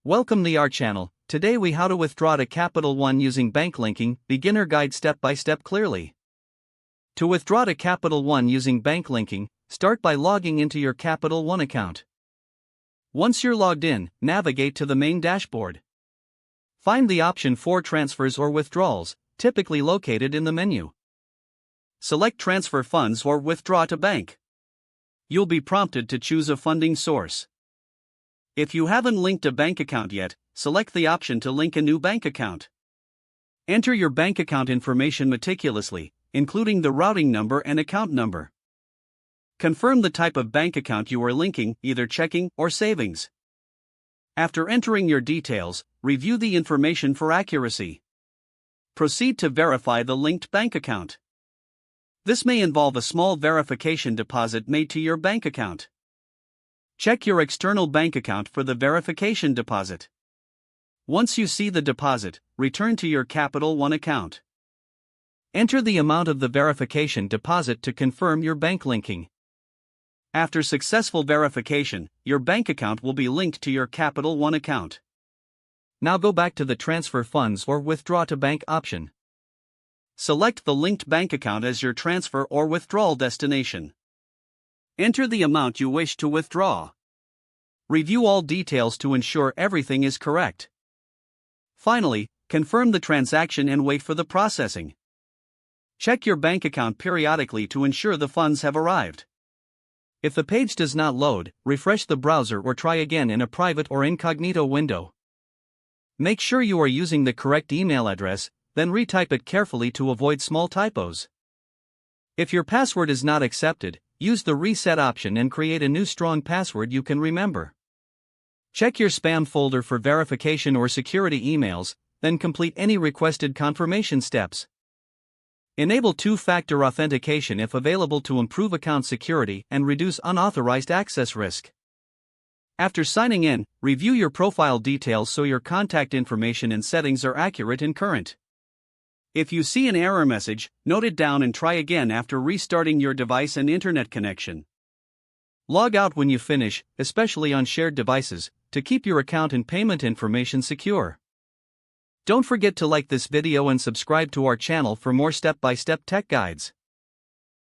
Welcome to our channel. Today we how to withdraw to Capital One using bank linking, beginner guide step by step clearly. To withdraw to Capital One using bank linking, start by logging into your Capital One account. Once you're logged in, navigate to the main dashboard. Find the option for transfers or withdrawals, typically located in the menu. Select transfer funds or withdraw to bank. You'll be prompted to choose a funding source. If you haven't linked a bank account yet, select the option to link a new bank account. Enter your bank account information meticulously, including the routing number and account number. Confirm the type of bank account you are linking, either checking or savings. After entering your details, review the information for accuracy. Proceed to verify the linked bank account. This may involve a small verification deposit made to your bank account. Check your external bank account for the verification deposit. Once you see the deposit, return to your Capital One account. Enter the amount of the verification deposit to confirm your bank linking. After successful verification, your bank account will be linked to your Capital One account. Now go back to the transfer funds or withdraw to bank option. Select the linked bank account as your transfer or withdrawal destination. Enter the amount you wish to withdraw. Review all details to ensure everything is correct. Finally, confirm the transaction and wait for the processing. Check your bank account periodically to ensure the funds have arrived. If the page does not load, refresh the browser or try again in a private or incognito window. Make sure you are using the correct email address, then retype it carefully to avoid small typos. If your password is not accepted, use the reset option and create a new strong password you can remember. Check your spam folder for verification or security emails, then complete any requested confirmation steps. Enable two-factor authentication if available to improve account security and reduce unauthorized access risk. After signing in, review your profile details so your contact information and settings are accurate and current. If you see an error message, note it down and try again after restarting your device and internet connection. Log out when you finish, especially on shared devices, to keep your account and payment information secure. Don't forget to like this video and subscribe to our channel for more step-by-step tech guides.